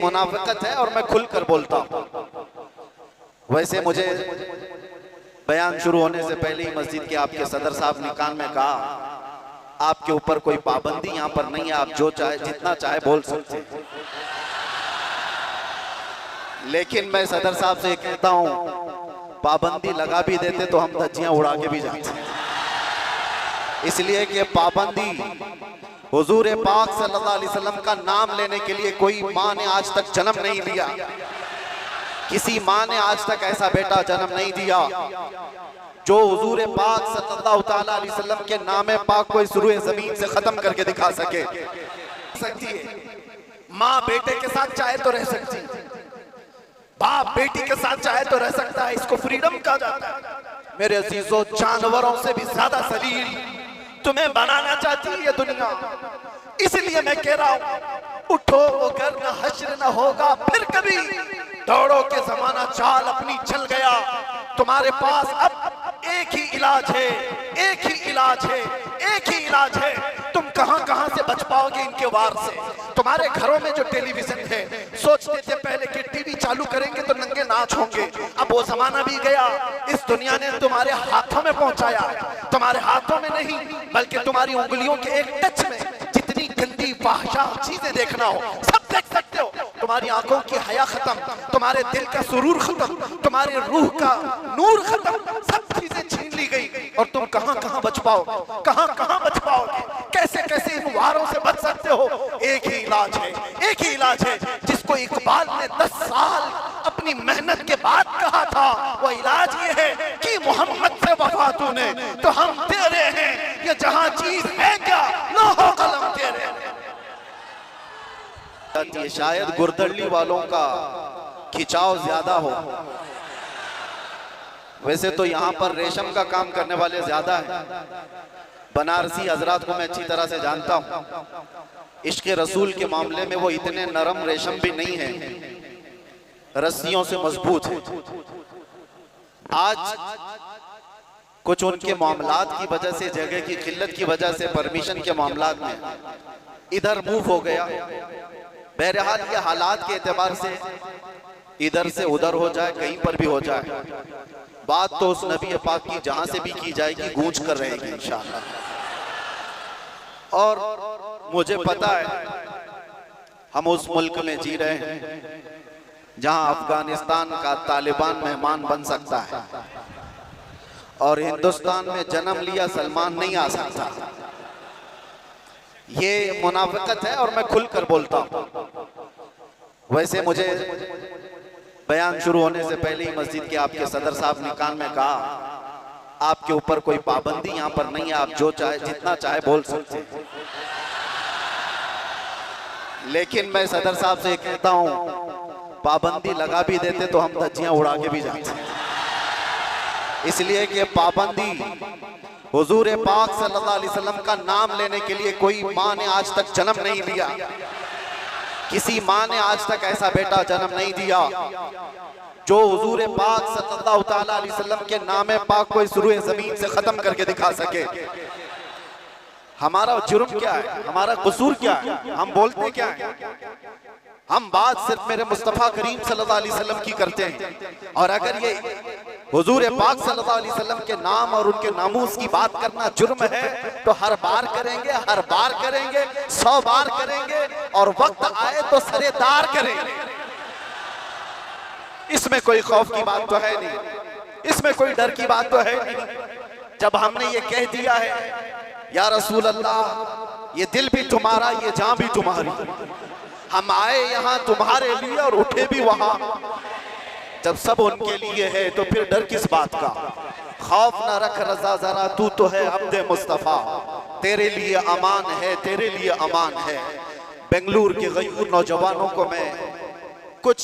मुनाफिकत है और मैं खुल कर बोलता हूँ। वैसे मुझे बयान शुरू होने से पहले ही मस्जिद के आपके सदर साहब ने कान में कहा, आपके ऊपर कोई पाबंदी यहाँ पर नहीं है, आप जो चाहे जितना चाहे बोल सकते हैं। लेकिन मैं सदर साहब से कहता हूँ, पाबंदी लगा भी देते तो हम धज्जियां उड़ा के भी जाते, इसलिए कि पाबंदी हुजूर पाक सल्लल्लाहु अलैहि वसल्लम का नाम लेने के लिए कोई माँ ने आज तक जन्म नहीं लिया, किसी माँ ने आज तक ऐसा बेटा जन्म नहीं दिया जो हुजूर पाक सल्लल्लाहु ताला अलैहि वसल्लम के नाम पाक को इस रूए जमीन से खत्म करके दिखा सके। सकती है माँ बेटे के साथ चाहे तो रह सकती है, बाप बेटी के साथ चाहे तो रह सकता है, इसको फ्रीडम कहा जाता है। मेरे अजीजों, जानवरों से भी ज्यादा सलील तुम्हें बनाना चाहती है ये दुनिया, इसलिए मैं कह रहा हूं, उठो वो घर न हश्र न होगा फिर कभी, दौड़ो के जमाना चाल अपनी चल गया, तुम्हारे पास अब एक ही इलाज है, एक ही इलाज है, एक ही इलाज है। तुम कहां से बच पाओगे इनके वार से। तुम्हारे घरों में जो टेलीविजन है, सोचते थे पहले कि टीवी चालू करेंगे तो नंगे नाच होंगे, अब वो जमाना भी गया। इस दुनिया ने तुम्हारे हाथों में पहुंचाया, तुम्हारे हाथों में नहीं बल्कि तुम्हारी उंगलियों के एक टच में जितनी गंदी फाहिशा चीजें देखना हो सब देख सकते हो। तुम्हारी आंखों की हया खत्म, तुम्हारे दिल का सुरूर खत्म, तुम्हारे रूह का नूर खत्म, सब चीजें छीन ली गई और तुम कहां बच पाओगे, कहां बच पाओगे, कैसे इन वारों से बच सकते हो। एक ही इलाज है, एक ही इलाज है जिसको इकबाल ने 10 साल अपनी मेहनत के बाद कहा था। वो इलाज ये है कि मोहम्मद से वफा तूने तो हम तेरे हैं, ये जहां चीज है क्या लोहो कलम तेरे। शायद गुरदल्ली वालों का खिंचाव ज्यादा हो, वैसे तो यहाँ पर रेशम का काम करने वाले ज्यादा हैं। बनारसी हजरात को मैं अच्छी तरह से जानता हूँ, इश्क़ रसूल के मामले में वो इतने नरम रेशम भी नहीं है, रस्सियों से मजबूत है। आज कुछ उनके मामलात की वजह से, जगह की किल्लत की वजह से, परमिशन के मामलात में इधर मूव हो गया। बहरहाल ये हालात के एतबार से इधर से उधर हो जाए, कहीं पर भी हो जाए, बात तो उस नबी पाक की जहां से भी की जाएगी गूंज कर रहेगी इंशाअल्लाह। और मुझे पता है हम उस मुल्क में जी रहे हैं जहां अफगानिस्तान का तालिबान मेहमान बन सकता है और हिंदुस्तान में जन्म लिया सलमान नहीं आ सकता। ये मुनाफिकत है और मैं खुल कर बोलता हूँ। वैसे मुझे बयान शुरू होने से पहले ही मस्जिद के आपके सदर साहब ने कान में कहा, आपके ऊपर कोई पाबंदी यहाँ पर नहीं है, आप जो चाहे जितना चाहे बोल सकते हैं। लेकिन मैं सदर साहब से कहता हूँ, पाबंदी लगा भी देते तो हम धज्जियां उड़ा के भी जाते, इसलिए कि पाबंदी हुजूर पाक सल्लल्लाहु अलैहि वसल्लम का नाम लेने के लिए कोई माँ ने आज तक जन्म नहीं लिया, किसी माँ ने आज तक ऐसा बेटा जन्म नहीं दिया जो हुजूर पाक सल्लल्लाहु ताला अलैहि वसल्लम के नाम पाक को इस रूए जमीन से खत्म करके दिखा सके। हमारा जुर्म क्या है, हमारा कसूर क्या है, हम बोलते क्या है? हम बात सिर्फ मेरे मुस्तफ़ा करीम सल्लल्लाहु अलैहि वसल्लम की करते हैं, और अगर ये हुजूर पाक सल्लल्लाहु अलैहि वसल्लम के नाम और उनके नामूस की बात करना जुर्म है तो हर बार करेंगे, हर बार करेंगे, 100 बार करेंगे और वक्त आए तो सरेदार करेंगे। इसमें कोई खौफ की बात तो है नहीं, इसमें कोई डर की बात तो है नहीं। जब हमने ये कह दिया है या रसूल अल्लाह, ये दिल भी तुम्हारा, ये जान भी तुम्हारी, हम आए यहाँ तुम्हारे लिए और उठे भी वहां, जब सब उनके लिए है तो फिर डर किस बात का। खौफ ना रख रजा जरा, तू तो है अब्दे मुस्तफा, तेरे लिए अमान है, तेरे लिए अमान है। बेंगलुरु के गयूर नौजवानों को मैं कुछ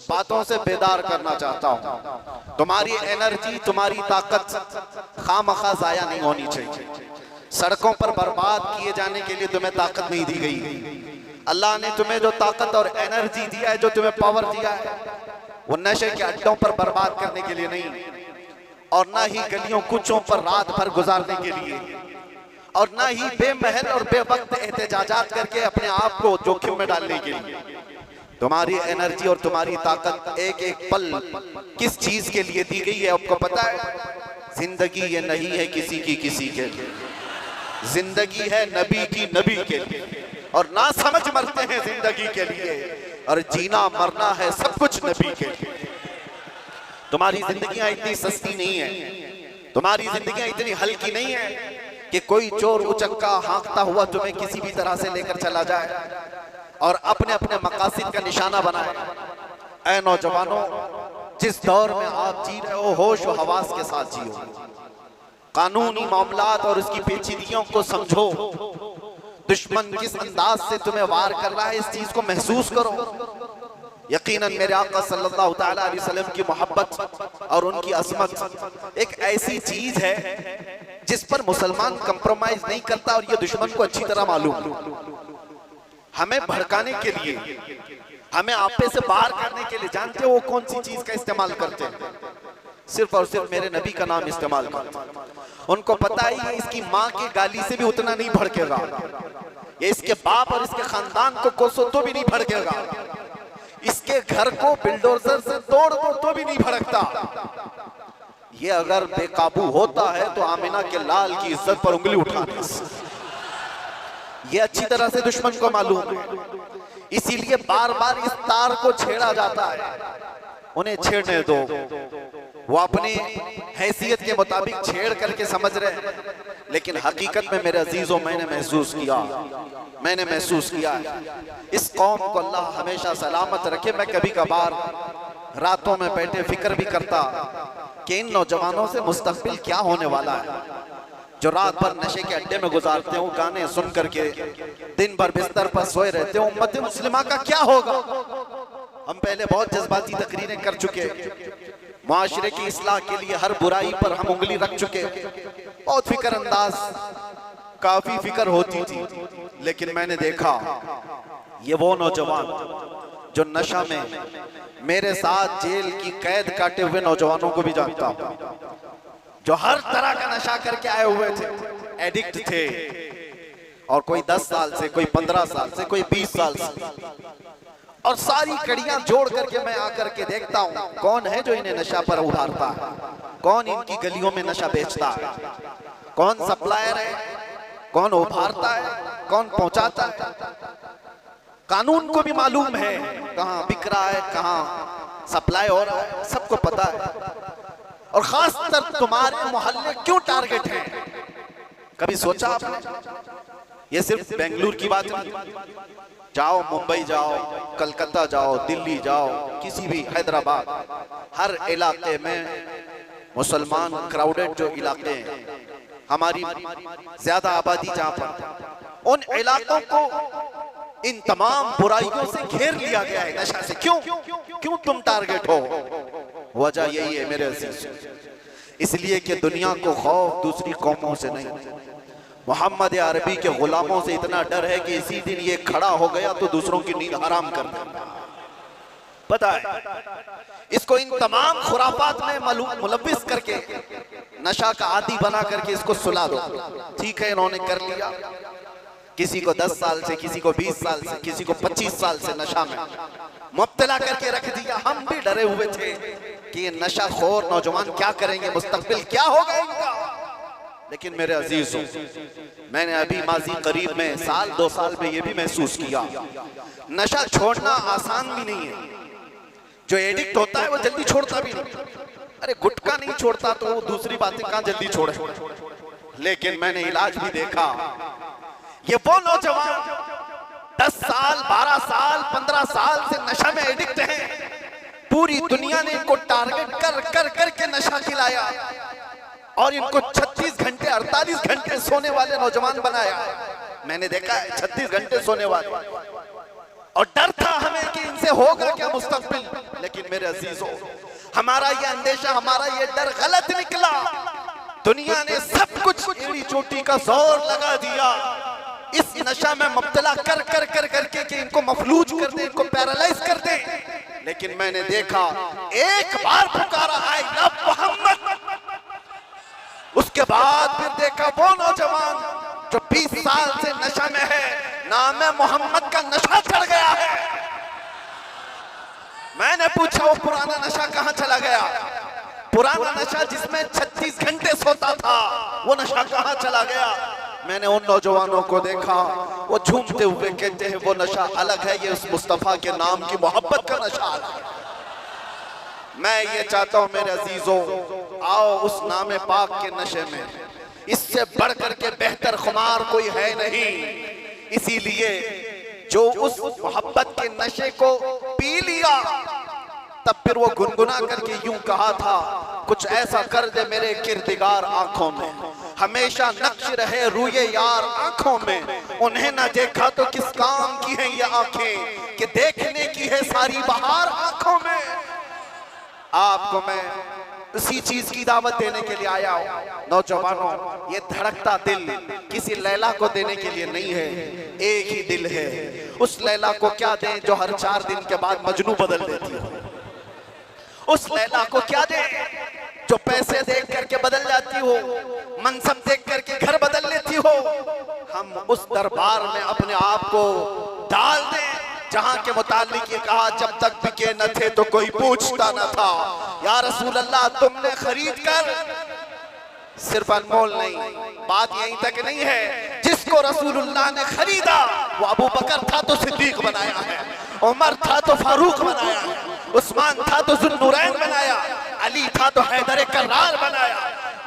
बातों से बेदार करना चाहता हूँ। तुम्हारी एनर्जी, तुम्हारी ताकत खामखा जाया नहीं होनी चाहिए। सड़कों पर बर्बाद किए जाने के लिए तुम्हें ताकत नहीं दी गई। अल्लाह ने तुम्हें जो ताकत और एनर्जी दिया है, जो तुम्हें पावर दिया है, वो नशे के अड्डों पर बर्बाद करने के लिए नहीं, और ना ही गलियों कुचों पर रात भर गुजारने के लिए, और ना ही बेमहल और बेवक्त एहतजाजात करके अपने आप को जोखिम में डालने के लिए। तुम्हारी एनर्जी और तुम्हारी ताकत एक एक पल किस चीज के लिए दी गई है आपको पता है? जिंदगी ये नहीं है किसी के लिए, जिंदगी है नबी की नबी के लिए, और ना समझ मरते हैं जिंदगी के लिए, और जीना मरना है सब कुछ नबी के लिए। तुम्हारी जिंदगियां इतनी सस्ती नहीं है, तुम्हारी जिंदगियां इतनी हल्की नहीं है कि कोई चोर उचक्का हाँकता हुआ तुम्हें किसी भी तरह से लेकर चला जाए और अपने अपने मकासद का निशाना बनाए। ऐ नौजवानों, जिस दौर में आप जी रहे हो, होश व हवास के साथ जियो, कानूनी मामलात और उसकी पेचीदगियों को समझो, दुश्मन किस अंदाज से तुम्हें वार कर रहा है इस चीज को महसूस करो। यकीनन मेरे आका सल्लल्लाहु तआला अलैहि वसल्लम की मोहब्बत और उनकी अजमत एक ऐसी चीज है जिस पर मुसलमान कंप्रोमाइज नहीं करता, और ये दुश्मन को अच्छी तरह मालूम। हमें भड़काने के लिए, हमें आपे से बाहर करने के लिए, जानते हो वो कौन सी चीज का इस्तेमाल करते हैं? सिर्फ और सिर्फ मेरे नबी का नाम इस्तेमाल करते हैं। उनको पता ही है इसकी माँ की गाली से भी उतना नहीं भड़केगा, ये इसके बाप और इसके खानदान को कोसो तो भी नहीं भड़केगा, इसके घर को बिल्डोजर से तोड़ दो तो भी नहीं भड़कता। ये अगर बेकाबू होता है तो आमिना के लाल की इज्जत पर उंगली उठाने से, ये अच्छी तरह से दुश्मन को मालूम है। इसीलिए बार बार इस तार को छेड़ा जाता है। उन्हें छेड़ने दो, वो अपनी हैसियत के मुताबिक छेड़ करके समझ रहे हैं, लेकिन हकीकत में मेरे अजीजों मैंने महसूस किया इस कौम को अल्लाह हमेशा सलामत रखे। मैं कभी कभार रातों में बैठे फिक्र भी करता कि इन नौजवानों से मुस्तकबिल क्या होने वाला है, जो रात भर नशे के अड्डे में गुजारते हो, गाने सुन करके दिन भर बिस्तर पर सोए रहते हो। उम्मत मुस्लिमा का क्या होगा? हम पहले बहुत जज्बाती तकरीरें कर चुके, माशरे की इस्लाह के लिए हर बुराई पर हम उंगली रख चुके, बहुत फिक्र अंदाज, काफी फिक्र होती थी। लेकिन मैंने देखा ये वो नौजवान जो नशा में, मेरे साथ जेल की कैद काटे हुए नौजवानों को भी जानता हूं, जो हर तरह का नशा करके आए हुए थे, एडिक्ट थे, और कोई 10 साल से, कोई 15 साल से, कोई 20 साल से, और सारी कड़ियां जोड़ करके मैं आकर के देखता हूं कौन है जो इन्हें नशा पर उभारता है, कौन इनकी गलियों में नशा बेचता है, कौन सप्लायर है, कौन उभारता है, कौन पहुंचाता है। कानून को भी मालूम है कहां बिक रहा है, कहां सप्लाई हो रहा है, सबको पता है। और खासकर तुम्हारे मोहल्ले क्यों टारगेट है? कभी सोचा आपने? ये सिर्फ बेंगलुरु की बात नहीं, जाओ मुंबई जाओ, कलकत्ता जाओ, दिल्ली जाओ, किसी भी, हैदराबाद, हर इलाके में मुसलमान क्राउडेड जो इलाके हैं, हमारी ज्यादा आबादी जहां पर, उन इलाकों को इन तमाम बुराइयों से घेर लिया गया है नशा से। क्यों तुम टारगेट हो? वजह यही है मेरे अजीज, इसलिए कि दुनिया को खौफ दूसरी कौमों से नहीं, मोहम्मद अरबी के गुलामों से इतना डर है कि इसी दिन ये खड़ा हो गया तो दूसरों की नींद हराम कर देगा। पता है इसको इन तमाम खुराफात में मुलव्विस करके, नशा का आदी बना करके इसको सुला दो। ठीक है, इन्होंने कर लिया, किसी को 10 साल से, किसी को 20 साल से, किसी को 25 साल से नशा में मुब्तला करके रख दिया। हम भी डरे हुए थे कि ये नशाखोर नौजवान क्या करेंगे, मुस्तकबिल क्या होगा इनका। लेकिन मेरे अजीजों, मैंने अभी माजी करीब में, साल 2 साल में ये भी महसूस किया, नशा छोड़ना आसान भी नहीं है। जो एडिक्ट होता है वो जल्दी छोड़ता भी नहीं। अरे गुटखा नहीं छोड़ता तो वो दूसरी बातें कहां जल्दी छोड़े। लेकिन मैंने इलाज भी देखा, ये वो नौजवान 10 साल, 12 साल, 15 साल से नशा में एडिक्ट हैं, पूरी दुनिया ने इनको टारगेट कर कर करके नशा खिलाया और इनको 36 घंटे 48 घंटे सोने वाले नौजवान बनाया। मैंने देखा है 36 घंटे सोने वाले, और डर था हमें कि इनसे होगा क्या मुस्तकबिल। लेकिन मेरे अजीजों, हमारा ये अंदेशा, हमारा ये डर गलत निकला। दुनिया ने सब कुछ एड़ी चोटी का जोर लगा दिया इस नशा में मुब्तला कर कर कर करके कि इनको मफलूज कर दे, इनको पैरालाइज कर दे। लेकिन मैंने देखा, एक बार पुकारा आई लव मोहम्मद, उसके बाद फिर देखा वो नौजवान जो 20 साल से नशा में है, नाम मोहम्मद का नशा चढ़ गया है। मैंने पूछा वो पुराना नशा कहाँ चला गया? पुराना नशा जिसमें 36 घंटे सोता था, वो नशा कहाँ चला गया? मैंने उन नौजवानों को देखा, वो झूमते हुए कहते हैं वो नशा अलग है, ये उस मुस्तफा के नाम की मोहब्बत का नशा अलग है। मैं ये चाहता हूं मेरे अजीजों, आओ उस नाम पाक के नशे में, इससे बढ़कर के बेहतर खुमार कोई है नहीं। इसीलिए जो उस मोहब्बत के नशे को पी लिया, तब फिर वो गुनगुना करके यूं कहा था, कुछ ऐसा कर दे मेरे किरदिगार आंखों में, हमेशा नक्श रहे रूये यार आंखों में। उन्हें ना देखा तो किस काम की है ये आंखें, कि देखने की है सारी बहार आंखों में। आपको मैं उसी चीज की दावत देने के लिए आया हूं। नौजवानों, ये धड़कता दिल किसी लैला को देने के लिए नहीं है, एक ही दिल है। उस लैला को क्या दें जो हर 4 दिन के बाद मजनू बदल देती हो? उस लैला को क्या दें जो पैसे देख करके बदल जाती हो, मनसब देख करके घर बदल लेती हो? हम उस दरबार में अपने आप को डाल दें जहां के मुतालिक ये कहा, जब तक बिके न थे तो कोई पूछता न था। या रसूल अल्लाह, तुमने खरीद कर, सिर्फ अनमोल नहीं, बात यहीं तक नहीं है, जिसको रसूलुल्लाह ने खरीदा वो अबू बकर था तो सिद्दीक बनाया है, उमर था तो फारूक बनाया है, उस्मान था तो जुन्नुरैन बनाया, अली था तो हैदर कर्रार बनाया,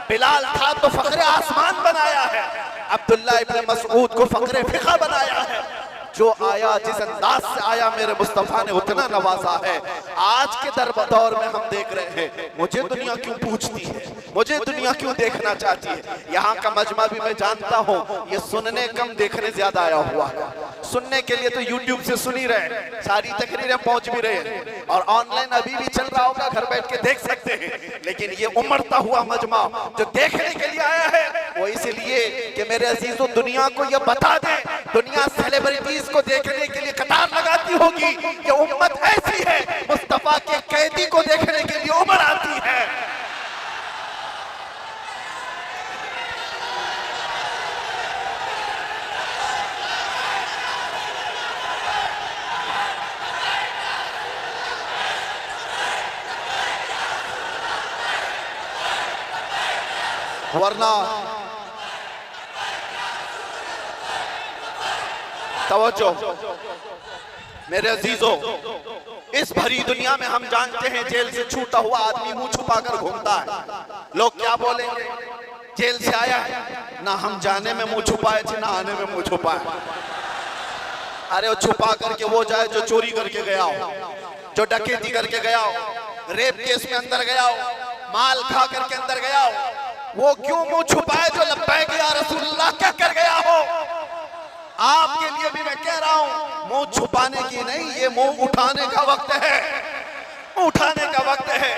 बिलाल था तो फखरे आसमान बनाया है, अब्दुल्ला इब्न मसऊद को फखरे फिक़ा बनाया है। जो आया जिस अंदाज से आया मेरे मुस्तफा ने उतना नवाजा है। आज के दौर में हम देख रहे हैं, मुझे दुनिया क्यों पूछती है, मुझे दुनिया क्यों देखना चाहती है। यहाँ का मजमा भी मैं जानता हूँ, ये सुनने कम देखने ज्यादा आया हुआ है। सुनने के लिए तो यूट्यूब से सुन ही रहे, सारी तकरीरें पहुंच भी रहे, और ऑनलाइन अभी भी चल रहा होगा, घर बैठ के देख सकते हैं। लेकिन ये उमड़ता हुआ मजमा जो देखने के लिए आया है, वो इसलिए कि मेरे अजीजों, दुनिया को ये बता दें, दुनिया सेलिब्रिटीज को देखने के लिए कतार लगाती होगी, ये उम्मत ऐसी है मुस्तफा के कैदी को देखने के लिए उमड़ आती है। वरना तवज्जो मेरे अजीजों, इस भरी दुनिया में हम जानते हैं जेल से छूटा हुआ आदमी मुंह छुपाकर घूमता है। लोग क्या बोलेंगे, जेल से आया है, ना हम जाने में मुंह छुपाए थे ना आने में मुंह छुपाए। अरे वो छुपा करके वो जाए जो चोरी करके गया हो, जो डकैती करके गया हो, रेप केस में अंदर गया हो, माल खा करके अंदर गया हो, वो क्यों मुंह छुपाए जो लब्बैक या रसूलुल्लाह कह कर गया हो। आपके लिए भी मैं कह रहा हूं, मुंह छुपाने की नहीं, ये मुंह उठाने का वक्त है, उठाने का वक्त है।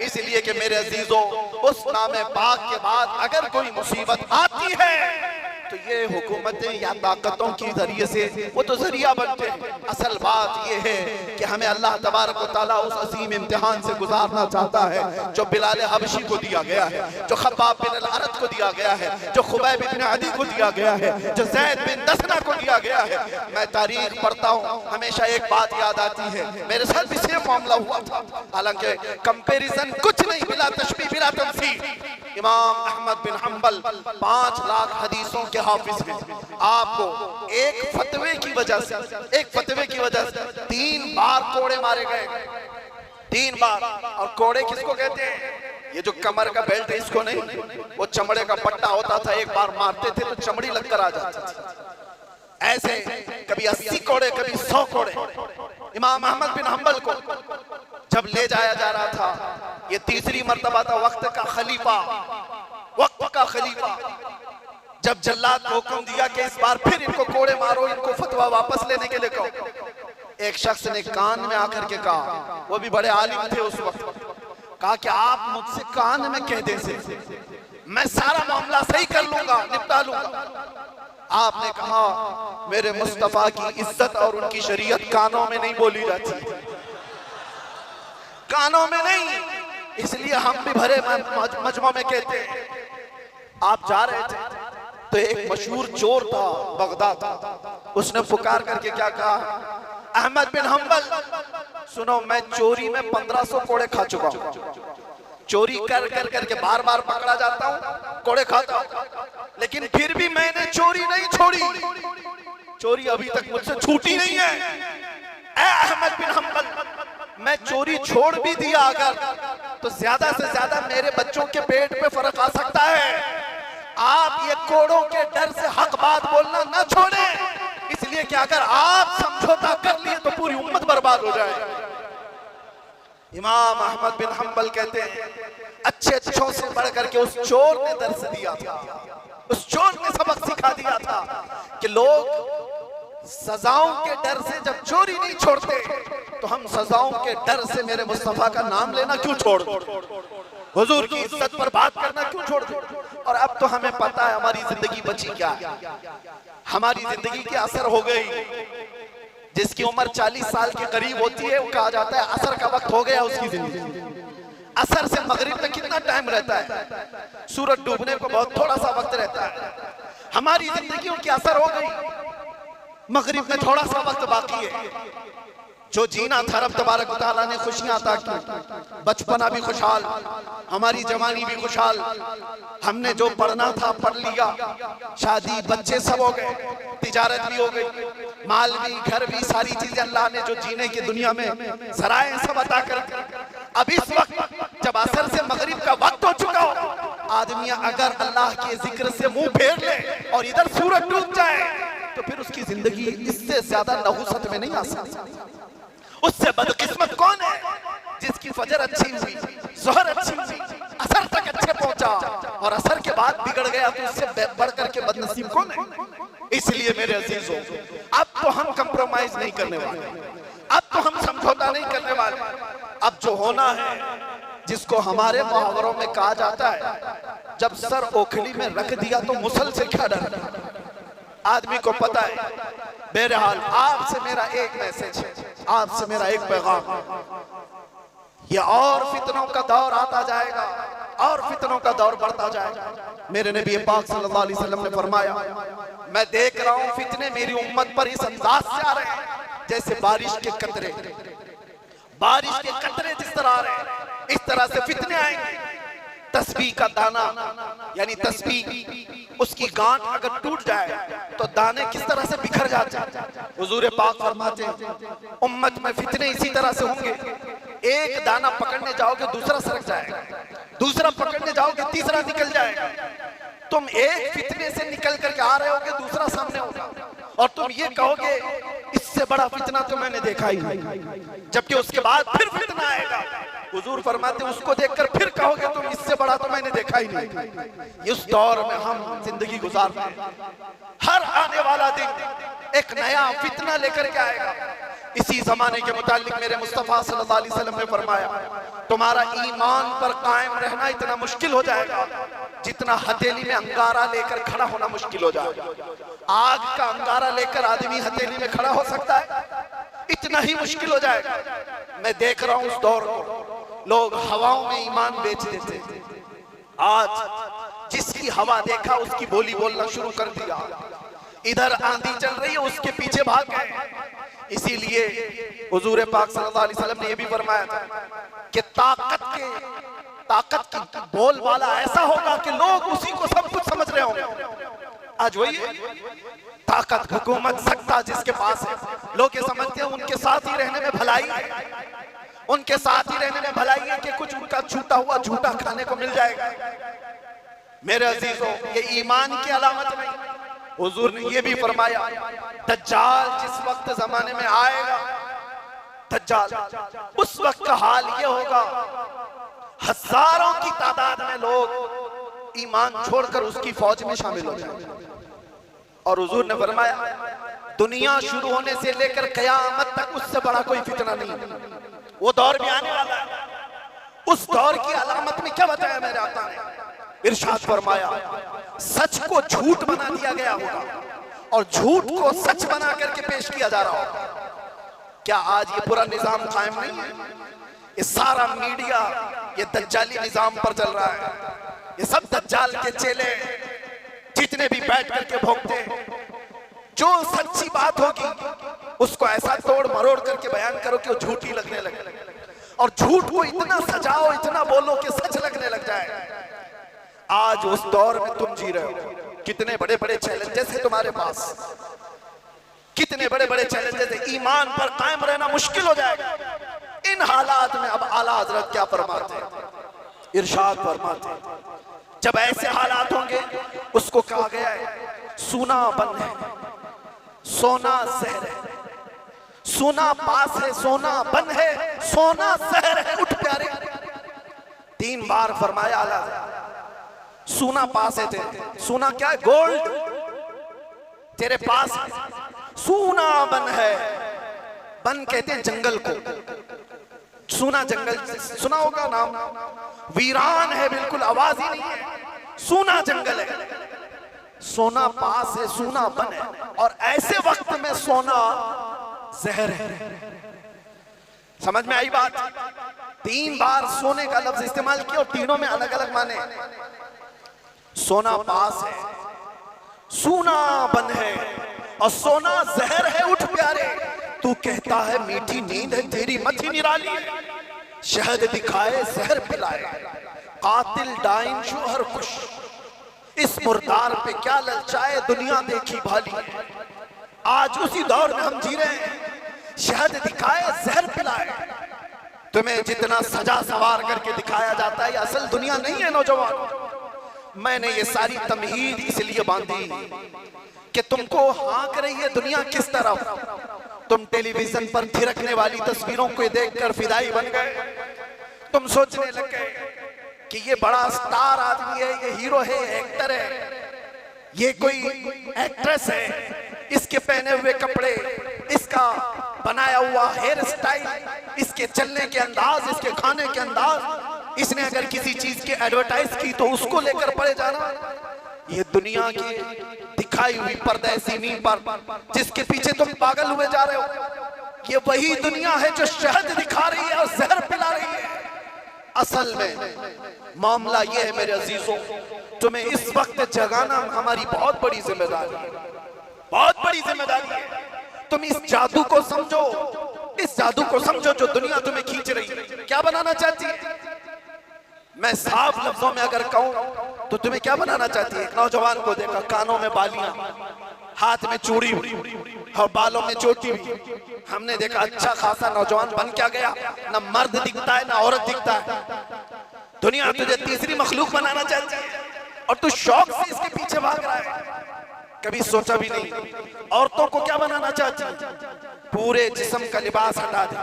इसलिए कि मेरे अजीजों, उस नामे पाक के बाद अगर कोई मुसीबत आती है तो ये हुकूमतें या ताकतों के जरिए से वो तो जरिया बनते हैं। असल बात ये है कि हमें अल्लाह तबारक व तआला उस अजीम इम्तिहान से गुजारना चाहता है जो बिलाल हबशी को दिया गया है, जो खब्बाब बिन अल-अरत को दिया गया है, जो खुबैब बिन अदी को दिया गया है, जो ज़ैद बिन दसना को दिया गया है। मैं तारीख पढ़ता हूँ, हमेशा एक बात याद आती है, मेरे साथ भी सेम मामला हुआ था, हालांकि कंपेरिजन कुछ नहीं, बिला तशबीह बिला तमसील। इमाम अहमद बिन हम्बल 5 लाख हदीसों के हाफिज हैं। आपको एक फतवे की वजह से, एक फतवे की वजह से 3 बार कोड़े मारे गए, 3 बार। और कोड़े किसको कहते हैं? ये जो कमर का बेल्ट है इसको नहीं, वो चमड़े का पट्टा होता था, एक बार मारते थे तो चमड़ी लगकर आ जाती थी। ऐसे कभी 80 कोड़े, कभी 100 कोड़े। इमाम अहमद बिन हम्बल को जब ले जाया जा रहा था, ये तीसरी मर्तबा था, वक्त का खलीफा, वक्त का खलीफा, जब जल्लाद को हुक्म दिया कि इस बार फिर इनको कोड़े मारो, इनको फतवा वापस लेने के लिए कहो। एक शख्स ने कान में आकर के कहा, वो भी बड़े आलिम थे उस वक्त, कहा कि आप मुझसे कान में कह दें से मैं सारा मामला सही कर लूंगा, निपटा लूंगा। आपने कहा, मेरे मुस्तफा की इज्जत और उनकी शरीयत कानों में नहीं बोली जाती, कानों में नहीं। इसलिए हम भी भरे मजमा में कहते हैं। आप जा रहे थे तो एक मशहूर चोर था, बगदाद, उसने पुकार करके क्या कहा अहमद बिन हंबल, सुनो, मैं चोरी में 1500 कोड़े खा चुका हूं। चोरी कर कर करके बार बार पकड़ा जाता हूं, कोड़े खाता हूं, लेकिन फिर भी मैंने चोरी नहीं छोड़ी। चोरी अभी तक मुझसे छूटी नहीं है। ऐ अहमद बिन हंबल, मैं चोरी छोड़ भी दिया अगर, तो ज्यादा से ज्यादा मेरे बच्चों के पेट पे फर्क आ सकता है। आप ये कोड़ों के डर से हक बात बोलना न छोड़ें, इसलिए कि अगर आप समझौता कर लिए तो पूरी उम्मत बर्बाद हो जाए। इमाम अहमद बिन हंबल कहते हैं, अच्छे अच्छों से बढ़ करके उस चोर ने दर्स दिया था, उस चोर ने सबक सिखा दिया था कि लोग सजाओं के डर से जब चोरी नहीं छोड़ते, तो हम सजाओं के डर से मेरे मुस्तफा का नाम लेना क्यों छोड़ दो, हुजूर की इज्जत पर बात करना क्यों छोड़ दो। और अब तो हमें पता है हमारी जिंदगी बची क्या है, हमारी जिंदगी की असर हो गई। जिसकी उम्र 40 साल के करीब होती है, वो कहा जाता है असर का वक्त हो गया उसकी जिंदगी। असर से मगरिब में कितना टाइम रहता है? सूरज डूबने को बहुत थोड़ा सा वक्त रहता है। हमारी जिंदगियों की असर हो गई, मगरिब में थोड़ा सा वक्त बाकी है। जो जीना था रब तबारक व तआला ने खुशियां अता की, बचपना भी खुशहाल, हमारी जवानी भी खुशहाल, हमने जो पढ़ना था पढ़ लिया, शादी बच्चे सब हो गए, तिजारत भी हो गई, माल भी, घर भी, सारी चीजें अल्लाह ने जो जीने की दुनिया में सराय सब अता कर। अब इस वक्त जब असर से मगरिब का वक्त हो चुका हो, आदमी अगर अल्लाह के जिक्र से मुंह फेर ले और इधर सूरज डूब जाए, तो फिर उसकी जिंदगी इससे ज्यादा नहुसत में नहीं आ सकती। उससे बदकिस्मत कौन है जिसकी फजर अच्छी हुई, ज़ोहर अच्छी हुई, असर तक अच्छे पहुंचा और असर के बाद बिगड़ गया, तो उससे बढ़ करके बदनसीब कौन है? इसलिए मेरे अजीजों, अब तो हम कंप्रोमाइज नहीं करने वाले, अब तो हम समझौता नहीं करने वाले। अब जो होना है, जिसको हमारे मुहावरों में कहा जाता है, जब सर ओखली में रख दिया तो मुसल से क्या डर। आदमी को पता है। बहरहाल आपसे मेरा एक मैसेज है, आपसे मेरा एक पैगाम, ये और फितनों का दौर आता जाएगा और फितनों का दौर बढ़ता जाएगा। मेरे नबी पाक सल्लल्लाहु अलैहि वसल्लम ने फरमाया, मैं देख रहा हूँ फितने मेरी उम्मत पर इस अंदाज से आ रहे हैं जैसे बारिश के कतरे, बारिश के कतरे जिस तरह आ रहे हैं, इस तरह से फितने आएंगे। तस्बीह का दाना, यानी तस्बीह उसकी गांठ अगर टूट जाए तो दाने किस तरह से बिखर जाते हैं। हुजूर पाक फरमाते हैं उम्मत में फितने इसी तरह से होंगे, एक दाना पकड़ने जाओगे दूसरा सरक जाएगा, दूसरा पकड़ने जाओगे तीसरा निकल जाएगा। तुम एक फितने से निकल करके आ रहे होगे, दूसरा सामने होगा और तुम ये कहोगे इससे बड़ा फितना तो मैंने देखा ही नहीं, जबकि उसके बाद फिर फितना आएगा। हुजूर फरमाते उसको देखकर फिर कहोगे तुम इससे बड़ा तो मैंने देखा ही नहीं। इस दौर में हम जिंदगी गुजार रहे हैं, हर आने वाला दिन एक नया फितना लेकर के आएगा। इसी जमाने के मुतालिक मेरे मुस्तफा सल्लल्लाहु अलैहि वसल्लम ने फरमाया, तुम्हारा ईमान पर कायम रहना इतना मुश्किल हो जाएगा जितना हथेली में अंगारा लेकर खड़ा होना मुश्किल हो जाएगा। आग का अंगारा लेकर आदमी हथेली में खड़ा हो सकता है, इतना ही मुश्किल हो जाएगा। मैं देख रहा हूं उस दौर को, लोग हवाओं में ईमान बेच देते थे, आज जिसकी हवा देखा उसकी बोली बोलना शुरू कर दिया। इधर आंधी चल रही है उसके पीछे भाग गए। इसीलिए हुजूर पाक सल्लल्लाहु अलैहि वसल्लम ने यह भी फरमाया था कि ताकत की बोल वाला ऐसा होगा कि लोग उसी को सब कुछ समझ रहे होंगे। आज वही है ताकत, हुकूमत, सत्ता जिसके पास है, लोग ये समझते हैं उनके साथ ही रहने में भलाई है, उनके साथ ही रहने में भलाई है कि कुछ उनका छूटा हुआ झूठा खाने को मिल जाएगा। मेरे अजीजों, ये ईमान की अलामत नहीं। हुजूर ने ये भी फरमाया, दज्जाल जिस वक्त जमाने में आएगा, दज्जाल उस वक्त का हाल ये होगा, हजारों की तादाद में लोग ईमान छोड़कर उसकी फौज में शामिल हो जाएंगे। और हुजूर ने फरमाया, दुनिया शुरू होने से लेकर कयामत तक उससे बड़ा कोई फितना नहीं। वो दौर भी आने वाला है। उस दौर की अलामत में क्या बताया मेरे आका ने? इरशाद फरमाया, सच को झूठ बना दिया गया होगा और झूठ को सच बना करके पेश किया जा रहा होगा। क्या आज ये पूरा निजाम कायम नहीं है? ये सारा मीडिया ये दज्जाली निजाम पर चल रहा है। ये सब दज्जाल के चेले जितने भी बैठ करके भोंकते हैं, जो सच्ची बात होगी उसको ऐसा तोड़ मरोड़ करके बयान करो कि वो झूठी लगने लगे, और झूठ को इतना सजाओ, इतना बोलो कि सच लगने लग जाए। आज उस दौर में तुम जी रहे हो, कितने बड़े बड़े चैलेंजेस है तुम्हारे पास, कितने बड़े बड़े चैलेंजेस है, ईमान पर कायम रहना मुश्किल हो जाएगा। इन हालात में अब आला हजरत क्या फरमाते हैं, इरशाद फरमाते हैं, जब ऐसे हालात होंगे, उसको कहा गया है सूना बन है, सोना जहर है, सोना पास है, सोना बन है, सोना जहर है, उठ प्यारे। 3 बार फरमाया आला, सोना पास है तेरे, सोना क्या है, गोल्ड तेरे पास है, सोना बन है, बन कहते हैं जंगल को, सोना जंगल सुना होगा नाम, वीरान है बिल्कुल, आवाज ही नहीं है, सोना जंगल है, सोना पास है, सोना बन है, और ऐसे वक्त में सोना जहर है। समझ में आई बात? 3 बार सोने का लफ्ज इस्तेमाल किया और तीनों में अलग अलग माने। सोना पास है, सोना बन है, और सोना जहर है, उठ प्यारे। तू कहता है मीठी नींद है तेरी मथी निराली है, शहद दिखाए जहर पिलाए, कातिल डाइन शोहर खुश, इस मुर्दार पे क्या ललचाए दुनिया देखी भाली। आज उसी दौर में हम जी रहे हैं, शहद दिखाए जहर पिलाए। तुम्हें जितना सजा सवार करके दिखाया जाता है, ये असल दुनिया नहीं है नौजवान। मैंने ये सारी तमहीद इसलिए बांधी कि तुमको हाँक रही है दुनिया किस तरफ। तुम टेलीविजन पर थिरकने वाली तस्वीरों को देखकर फिदाई बन गए। तुम सोचने लग गए कि ये बड़ा स्टार आदमी है, ये हीरो है, एक्टर है, ये कोई एक्ट्रेस है, इसके पहने हुए कपड़े, इसका बनाया हुआ हेयर स्टाइल, इसके चलने के अंदाज, इसके खाने के अंदाज, इसने अगर किसी चीज की एडवर्टाइज की तो उसको लेकर पड़े जाना। ये दुनिया की दिखाई हुई पर्दे सीमी पर जिसके पीछे तुम पागल हुए जा रहे हो, ये वही दुनिया है जो शहद दिखा रही है और जहर पिला रही है। असल में मामला ये है मेरे अजीजों, तुम्हें इस वक्त जगाना हमारी बहुत बड़ी जिम्मेदारी है, बहुत बड़ी जिम्मेदारी है। तुम इस जादू को समझो, इस जादू को समझो जो दुनिया तुम्हें खींच रही है। क्या बनाना चाहती है? मैं साफ लफ्जों में अगर कहूं तो तुम्हें क्या बनाना चाहती है? एक नौजवान को देखा, कानों में बालियां, हाथ में चूड़ी और बालों में चोटी हुई। हमने देखा अच्छा खासा नौजवान बन क्या गया, ना मर्द दिखता है ना औरत दिखता है। दुनिया तुझे तीसरी मखलूक बनाना चाहती है और तू शौक से इसके पीछे भाग रहा है। कभी सोचा भी नहीं। औरतों को क्या बनाना चाहती है? पूरे जिस्म का लिबास हटा दे,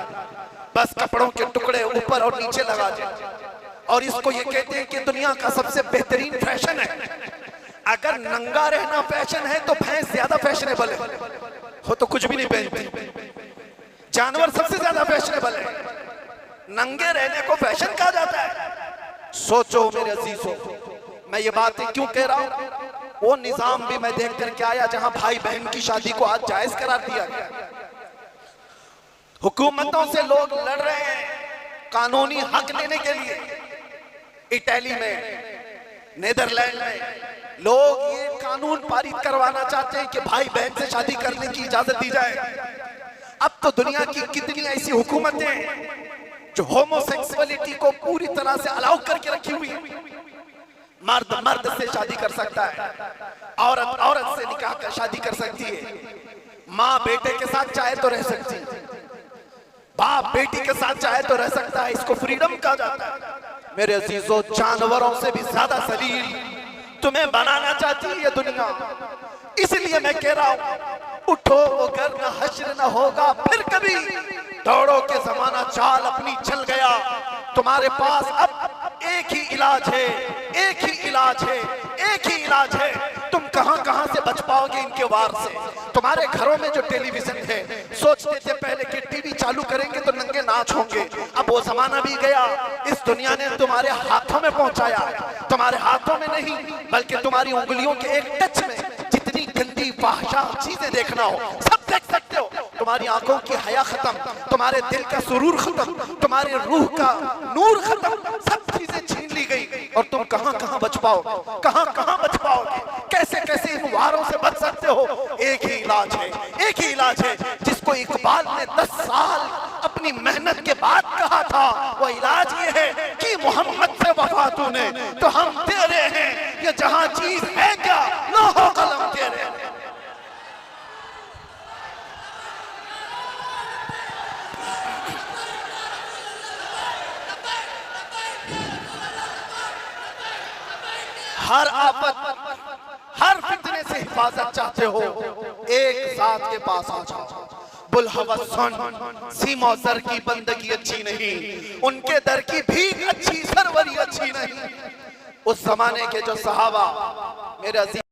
बस कपड़ों के टुकड़े ऊपर और नीचे लगा दे, और इसको ये कहते हैं कि दुनिया का सबसे बेहतरीन फैशन है। अगर नंगा रहना फैशन है तो भैंस ज्यादा फैशनेबल है, हो तो कुछ भी नहीं पहनती। जानवर सबसे ज्यादा फैशनेबल है, नंगे रहने को फैशन कहा जाता है। सोचो मेरे अजीजों, मैं ये बातें क्यों कह रहा हूं? वो निजाम भी मैं देख करके आया जहां भाई बहन की शादी को आज जायज करार दिया गया। हुकूमतों से लोग लड़ रहे हैं कानूनी हक लेने के लिए। इटली में, नीदरलैंड में लोग ये कानून पारित करवाना चाहते हैं कि भाई बहन से शादी करने की इजाजत दी जाए। अब तो दुनिया की कितनी ऐसी हुकूमतें जो होमोसेक्सुअलिटी को पूरी तरह से अलाउ करके रखी हुई है। मर्द मर्द से शादी कर सकता है, औरत औरत से निकाह कर शादी कर सकती है, माँ बेटे के साथ चाहे तो रह सकती है, बाप बेटी के साथ चाहे तो रह सकता है। इसको फ्रीडम कहा जाता है। मेरे अजीजों, जानवरों से भी ज्यादा सलील तुम्हें बनाना चाहती है ये दुनिया। इसलिए मैं कह रहा हूं, उठो वो घर न हश्र न होगा फिर कभी, दौड़ो के जमाना चाल अपनी चल गया। तुम्हारे पास अब एक ही इलाज है, एक ही इलाज है, एक ही इलाज है। तुम कहां से बच पाओगे इनके वार से? तुम्हारे घरों में जो टेलीविजन है, सोचते थे पहले कि टीवी चालू करेंगे तो नंगे नाच होंगे। अब वो जमाना भी गया। इस दुनिया ने तुम्हारे हाथों में पहुंचाया, तुम्हारे हाथों में नहीं बल्कि तुम्हारी उंगलियों के एक टच में जितनी गंदी फाहिशा चीजें देखना हो सब देख सकते हो। तुम्हारी आंखों की हया खत्म, तुम्हारे दिल का सुरूर खत्म, तुम्हारे रूह का नूर खत्म, सब चीजें छीन ली गई। और तुम कहां बच पाओगे? कहां बच पाओगे? कैसे इन वारों से बच सकते हो? एक ही इलाज है, एक ही इलाज है जिसको जिसको इकबाल ने 10 साल अपनी मेहनत के बाद कहा था, वो इलाज ये है कि मोहम्मद से वफा तूने तो हम तेरे हैं, ये जहां चीज है क्या लोहो कलम तेरे। हर आफत हर फितने से हिफाजत चाहते हो, एक साथ के पास आ जाओ। बुलहवस सुन, सीमा सर की बंदगी अच्छी नहीं, उनके दर की भीख अच्छी, सरवरी अच्छी नहीं। उस जमाने के जो सहाबा मेरे अजीज